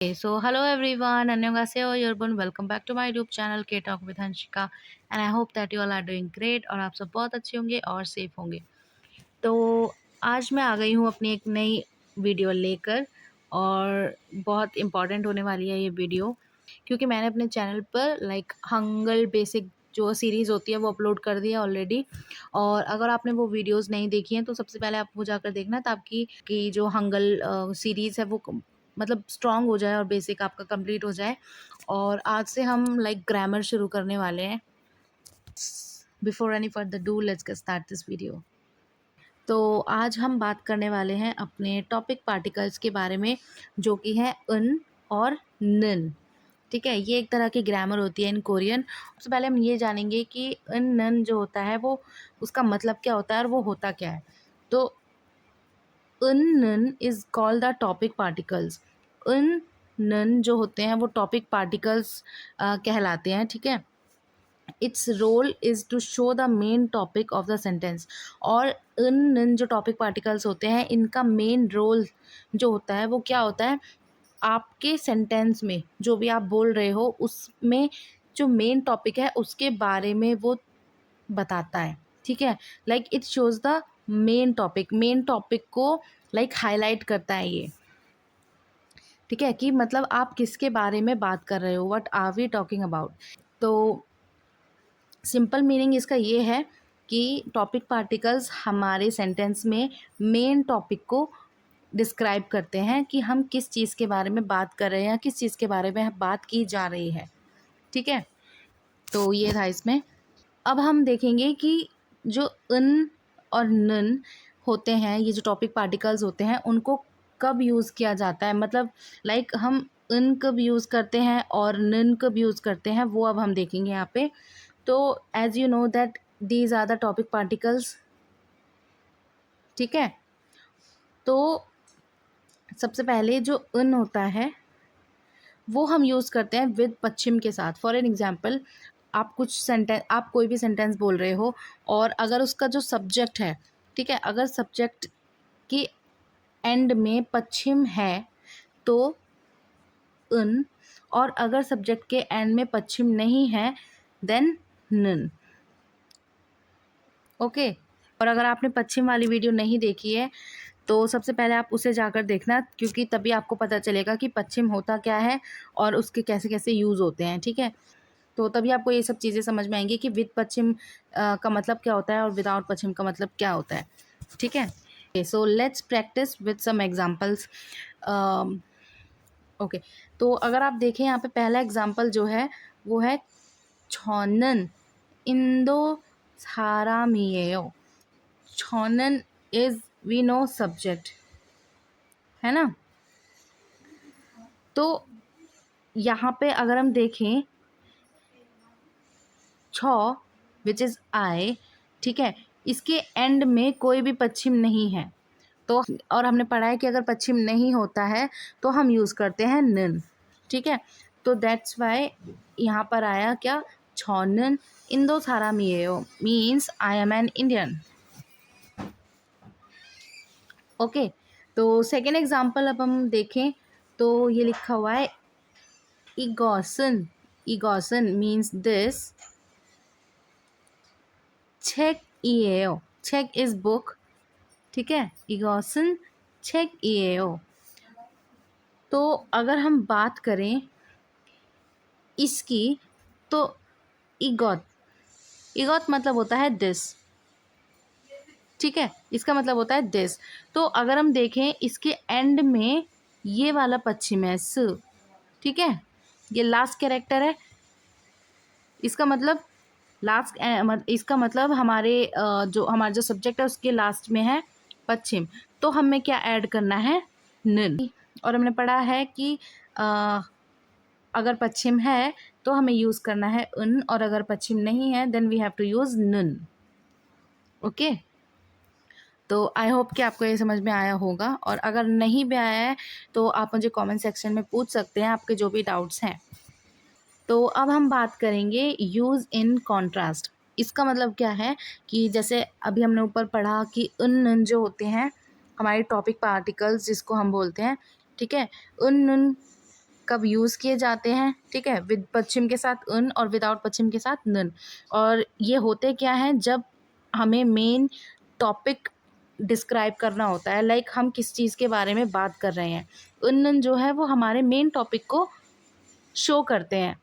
Okay, so hello everyone, annyeonghaseyo, yorobun, welcome back to my YouTube channel K Talk with Hanshika and I hope that you all are doing great और आप सब बहुत अच्छे होंगे और safe होंगे। तो आज मैं आ गई हूँ अपनी एक नई वीडियो लेकर और बहुत इम्पॉर्टेंट होने वाली है ये वीडियो, क्योंकि मैंने अपने चैनल पर हंगल बेसिक जो सीरीज़ होती है वो अपलोड कर दी है ऑलरेडी। और अगर आपने वो वीडियोस नहीं देखी हैं तो सबसे पहले आप वो जाकर देखना, ताकि कि जो हंगल सीरीज़ है वो मतलब स्ट्रॉन्ग हो जाए और बेसिक आपका कंप्लीट हो जाए। और आज से हम ग्रामर शुरू करने वाले हैं। Before any further do, let's get start this video. तो आज हम बात करने वाले हैं अपने टॉपिक पार्टिकल्स के बारे में, जो कि है उन और नन। ठीक है, ये एक तरह की ग्रामर होती है इन कोरियन। सबसे पहले हम ये जानेंगे कि उन नन जो होता है वो उसका मतलब क्या होता है और वो होता क्या है। तो उन नन is called the topic particles. उन नन जो होते हैं वो टॉपिक पार्टिकल्स कहलाते हैं। ठीक है, its role is to show the main topic of the sentence. और इन जो टॉपिक पार्टिकल्स होते हैं इनका मेन रोल जो होता है वो क्या होता है, आपके सेंटेंस में जो भी आप बोल रहे हो उसमें जो मेन टॉपिक है उसके बारे में वो बताता है। ठीक है, it shows the main topic को हाईलाइट करता है ये। ठीक है, कि मतलब आप किसके बारे में बात कर रहे हो, what are we talking about. तो सिंपल मीनिंग इसका ये है कि टॉपिक पार्टिकल्स हमारे सेंटेंस में मेन टॉपिक को डिस्क्राइब करते हैं कि हम किस चीज़ के बारे में बात कर रहे हैं, किस चीज़ के बारे में बात की जा रही है। ठीक है, तो ये था इसमें। अब हम देखेंगे कि जो उन और नन होते हैं, ये जो टॉपिक पार्टिकल्स होते हैं उनको कब यूज़ किया जाता है, मतलब हम उन कब यूज़ करते हैं और नन कब यूज़ करते हैं, वो अब हम देखेंगे यहाँ पे। तो as you know that these are the topic particles. ठीक है, तो सबसे पहले जो उन होता है वो हम यूज़ करते हैं विद पश्चिम के साथ। फॉर एन एग्जाम्पल, आप कोई भी सेंटेंस बोल रहे हो और अगर उसका जो सब्जेक्ट है, ठीक है, अगर सब्जेक्ट की एंड में पश्चिम है तो उन, और अगर सब्जेक्ट के एंड में पश्चिम नहीं है देन नन। ओके, और अगर आपने पश्चिम वाली वीडियो नहीं देखी है तो सबसे पहले आप उसे जाकर देखना, क्योंकि तभी आपको पता चलेगा कि पश्चिम होता क्या है और उसके कैसे कैसे यूज़ होते हैं। ठीक है, तो तभी आपको ये सब चीज़ें समझ में आएंगी कि विद पश्चिम का मतलब क्या होता है और विदाउट पश्चिम का मतलब क्या होता है। ठीक है, so let's practise with some examples. Okay, तो अगर आप देखें यहाँ पे पहला एग्जांपल जो है वो है 저는 인도 사람이에요। 저는 इज वी नो सब्जेक्ट, है ना। तो यहाँ पे अगर हम देखें छ विच इज़ आई, ठीक है, इसके एंड में कोई भी पश्चिम नहीं है। तो और हमने पढ़ा है कि अगर पश्चिम नहीं होता है तो हम यूज़ करते हैं नन। ठीक है, तो दैट्स वाई यहाँ पर आया क्या, छौनन इंदो सारा मियो means I am an Indian. Okay, तो सेकेंड एग्जाम्पल अब हम देखें तो ये लिखा हुआ है इगोसन। इगोसन means this 책이에요। check is book. ठीक है, इगोसन 책이에요। तो अगर हम बात करें इसकी तो इगोत, इगोत मतलब होता है दिस। ठीक है, इसका मतलब होता है दिस। तो अगर हम देखें इसके एंड में ये वाला पश्चिम है स। ठीक है, ये लास्ट कैरेक्टर है, इसका मतलब इसका मतलब हमारा जो सब्जेक्ट है उसके लास्ट में है पश्चिम। तो हमें क्या ऐड करना है, नन। और हमने पढ़ा है कि अगर पश्चिम है तो हमें यूज़ करना है उन, और अगर पश्चिम नहीं है then we have to use नन। ओके, तो आई होप कि आपको ये समझ में आया होगा, और अगर नहीं भी आया है तो आप मुझे कमेंट सेक्शन में पूछ सकते हैं आपके जो भी डाउट्स हैं। तो अब हम बात करेंगे यूज़ इन कॉन्ट्रास्ट। इसका मतलब क्या है कि जैसे अभी हमने ऊपर पढ़ा कि उन जो होते हैं हमारे टॉपिक पार्टिकल्स जिसको हम बोलते हैं। ठीक है, उन कब यूज़ किए जाते हैं, ठीक है, विद पश्चिम के साथ उन और विदाउट पश्चिम के साथ नन। और ये होते क्या हैं, जब हमें मेन टॉपिक डिस्क्राइब करना होता है, लाइक हम किस चीज़ के बारे में बात कर रहे हैं, उन नन जो है वो हमारे मेन टॉपिक को शो करते हैं,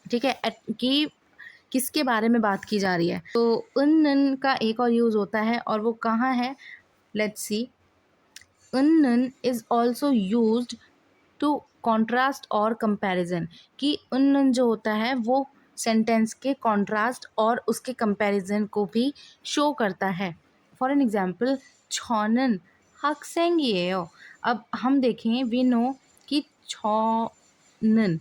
ठीक है, कि किसके बारे में बात की जा रही है। तो उन नन का एक और यूज़ होता है और वो कहाँ है, लेट्स सी। उन is also used to contrast और कंपैरिजन, कि उन जो होता है वो सेंटेंस के कॉन्ट्रास्ट और उसके कंपैरिजन को भी शो करता है। फॉर एन एग्जांपल, छौनन हक्सेंगियो। अब हम देखें, वी नो कि छौनन,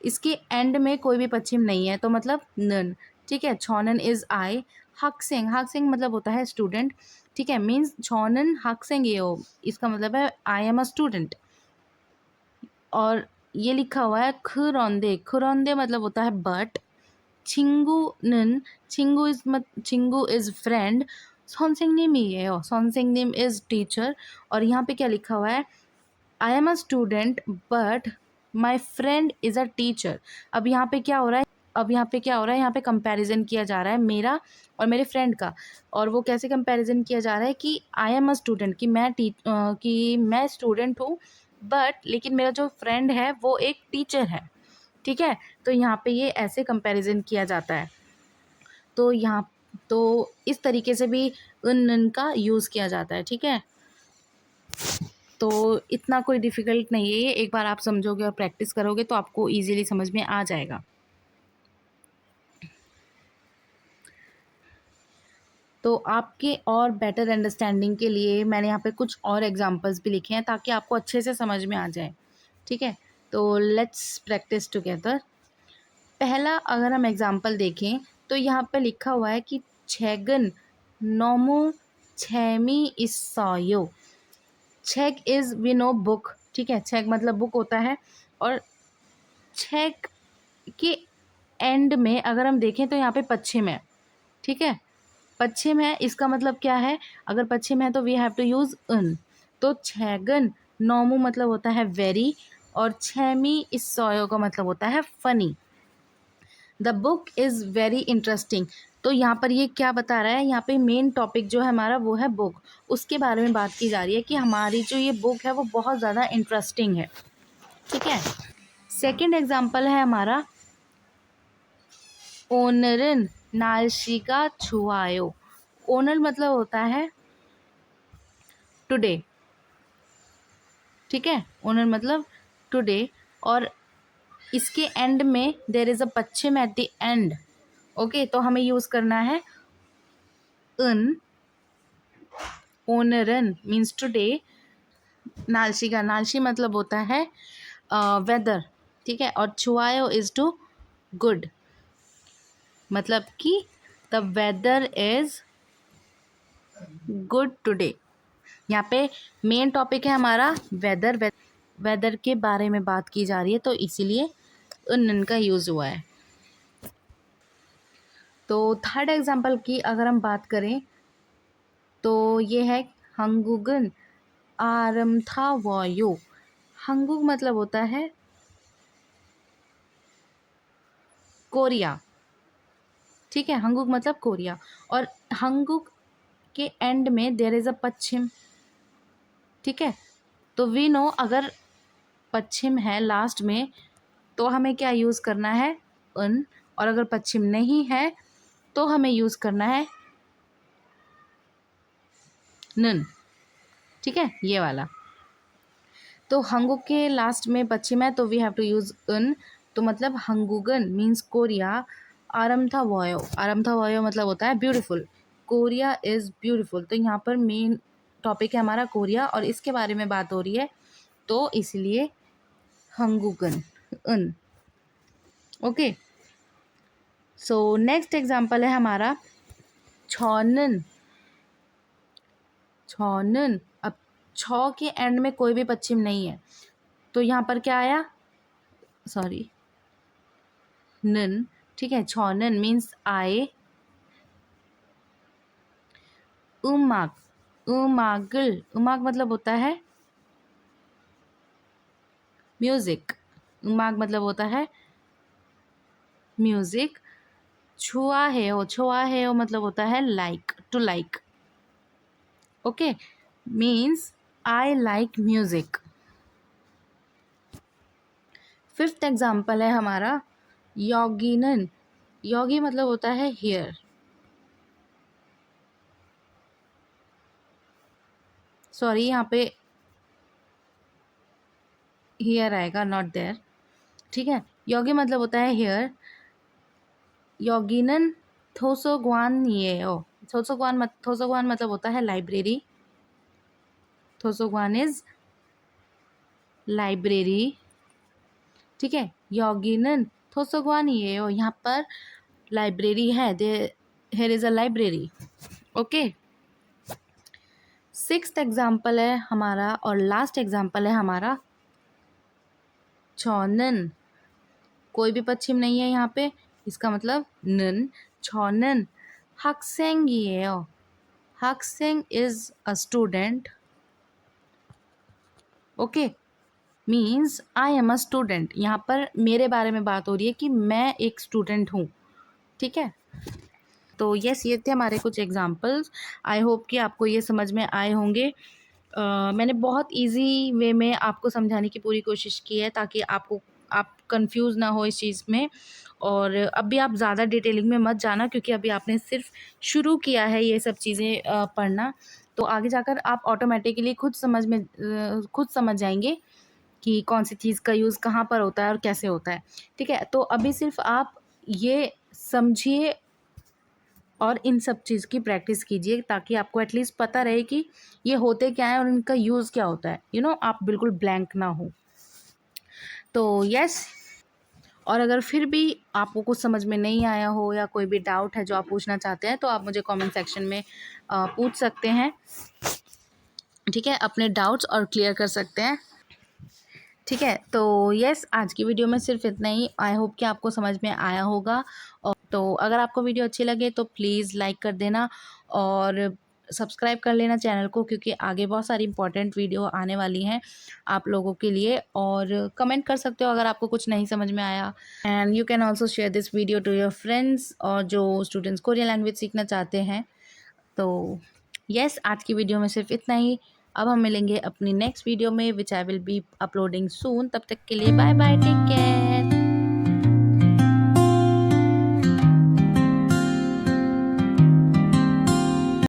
इसके एंड में कोई भी पश्चिम नहीं है, तो मतलब नन, ठीक है। छौनन इज आई, हक्सेंग, हक्सेंग मतलब होता है स्टूडेंट, ठीक है, मीन्स छौनन हक्सेंगियो, इसका मतलब है आई एम अ स्टूडेंट। और ये लिखा हुआ है खुरौंदे, खुरौंदे मतलब होता है बट। छिंगू नन, छिंगू इज फ्रेंड। सॉन्सिंगनिम ये हो, सॉन्सिंगनिम इज टीचर। और यहाँ पे क्या लिखा हुआ है, आई am a student but my friend is a teacher. अब यहाँ पे क्या हो रहा है, यहाँ पे कंपैरिजन किया जा रहा है मेरा और मेरे फ्रेंड का। और वो कैसे कंपैरिजन किया जा रहा है कि आई एम अ स्टूडेंट, कि मैं स्टूडेंट हूँ, बट लेकिन मेरा जो फ्रेंड है वो एक टीचर है, ठीक है। तो यहाँ पे ये ऐसे कंपैरिजन किया जाता है। तो यहाँ तो इस तरीके से भी उन का यूज़ किया जाता है, ठीक है। तो इतना कोई डिफ़िकल्ट नहीं है ये, एक बार आप समझोगे और प्रैक्टिस करोगे तो आपको ईज़िली समझ में आ जाएगा। तो आपके और बेटर अंडरस्टैंडिंग के लिए मैंने यहाँ पे कुछ और एग्जांपल्स भी लिखे हैं ताकि आपको अच्छे से समझ में आ जाए, ठीक है। तो लेट्स प्रैक्टिस टुगेदर। पहला अगर हम एग्जांपल देखें तो यहाँ पे लिखा हुआ है कि छेगन नोमो छेमी इसायो। छेग इज़ वी नो बुक, ठीक है, छेग मतलब बुक होता है। और छेग के एंड में अगर हम देखें तो यहाँ पे पश्चिम है, ठीक है, पश्चिम है, इसका मतलब क्या है, अगर पश्चिम है तो वी हैव टू यूज़ उन। तो छेगन नोमू मतलब होता है वेरी, और छेमी इस सोयो का मतलब होता है funny. The book is very interesting. तो यहाँ पर ये क्या बता रहा है, यहाँ पे मेन टॉपिक जो है हमारा वो है बुक, उसके बारे में बात की जा रही है कि हमारी जो ये बुक है वो बहुत ज़्यादा इंटरेस्टिंग है, ठीक है। सेकेंड एग्जाम्पल है हमारा ओनरन नालशिका छुआयो। ओनर मतलब होता है टुडे, ठीक है, ओनर मतलब टुडे। और इसके एंड में there is a Paschim at the end, okay. तो हमें यूज़ करना है उन। ओनरन मीन्स टुडे, नालशिका, नालशी मतलब होता है वेदर, ठीक है। और छुआयो इज़ टू गुड, मतलब कि the weather is good today. यहाँ पे मेन टॉपिक है हमारा वेदर, वेदर के बारे में बात की जा रही है, तो इसीलिए उन का यूज़ हुआ है। तो थर्ड एग्जांपल की अगर हम बात करें तो ये है हंगुगन आरमथा वायो। हंगुग मतलब होता है कोरिया, ठीक है, हंगुग मतलब कोरिया। और हंगुग के एंड में देयर इज़ अ पश्चिम, ठीक है। तो वी नो अगर पश्चिम है लास्ट में तो हमें क्या यूज़ करना है, उन। और अगर पश्चिम नहीं है तो हमें यूज़ करना है नन, ठीक है, ये वाला। तो हंगुग के लास्ट में पश्चिम है तो वी हैव टू यूज़ उन। तो मतलब हंगुगन मीन्स कोरिया, आरमथा वायो मतलब होता है ब्यूटीफुल, कोरिया इज़ ब्यूटीफुल। तो यहाँ पर मेन टॉपिक है हमारा कोरिया और इसके बारे में बात हो रही है, तो इसलिए हंगुगन उन, ओके। सो नेक्स्ट एग्जाम्पल है हमारा छौनन, छौनन। अब छौ के एंड में कोई भी पश्चिम नहीं है, तो यहाँ पर क्या आया, सॉरी नन, ठीक है। छौनन मीन्स आए। उमाग, उमागल, उमाग मतलब होता है म्यूज़िक, माग मतलब होता है म्यूज़िक। छुआ है मतलब होता है like, to like. Okay, means I like music. Fifth example है हमारा योगिनन। योगी मतलब होता है हियर। सॉरी, यहाँ पे हियर आएगा, नॉट देयर। ठीक है, योगी मतलब होता है हियर। योगिनन थोसोग्वान ये ओ थोसोग्वान मतलब होता है लाइब्रेरी। थोसोग्वान is library. ठीक है, योगिनन थोसोग्वान ये ओ, यहाँ पर लाइब्रेरी है, they hear is a library. Okay, sixth example है हमारा और लास्ट एग्जाम्पल है हमारा चौनन। कोई भी पश्चिम नहीं है यहाँ पे, इसका मतलब नन। चौनन हक्सेंग ये ओ, हक्सेंग is a student. Okay, means I am a student. यहाँ पर मेरे बारे में बात हो रही है कि मैं एक स्टूडेंट हूँ। ठीक है, तो यस, ये थे हमारे कुछ एग्जाम्पल्स। आई होप कि आपको ये समझ में आए होंगे। मैंने बहुत इजी वे में आपको समझाने की पूरी कोशिश की है ताकि आप कंफ्यूज ना हो इस चीज़ में। और अभी आप ज़्यादा डिटेलिंग में मत जाना, क्योंकि अभी आपने सिर्फ शुरू किया है ये सब चीज़ें पढ़ना। तो आगे जाकर आप ऑटोमेटिकली खुद समझ जाएंगे कि कौन सी चीज़ का यूज़ कहाँ पर होता है और कैसे होता है। ठीक है, तो अभी सिर्फ आप ये समझिए और इन सब चीज़ की प्रैक्टिस कीजिए ताकि आपको एटलीस्ट पता रहे कि ये होते क्या है और इनका यूज़ क्या होता है। आप बिल्कुल ब्लैंक ना हो। तो यस, और अगर फिर भी आपको कुछ समझ में नहीं आया हो या कोई भी डाउट है जो आप पूछना चाहते हैं, तो आप मुझे कमेंट सेक्शन में पूछ सकते हैं। ठीक है, अपने डाउट्स और क्लियर कर सकते हैं। ठीक है, तो यस, आज की वीडियो में सिर्फ इतना ही। आई होप कि आपको समझ में आया होगा। और तो अगर आपको वीडियो अच्छी लगे तो प्लीज़ लाइक कर देना और सब्सक्राइब कर लेना चैनल को, क्योंकि आगे बहुत सारी इंपॉर्टेंट वीडियो आने वाली हैं आप लोगों के लिए। और कमेंट कर सकते हो अगर आपको कुछ नहीं समझ में आया। And you can also share this video to your friends और जो स्टूडेंट्स कोरियन लैंग्वेज सीखना चाहते हैं। तो यस, आज की वीडियो में सिर्फ इतना ही। अब हम मिलेंगे अपनी नेक्स्ट वीडियो में, विच आई विल बी अपलोडिंग सून। तब तक के लिए बाय बाय, टेक केयर।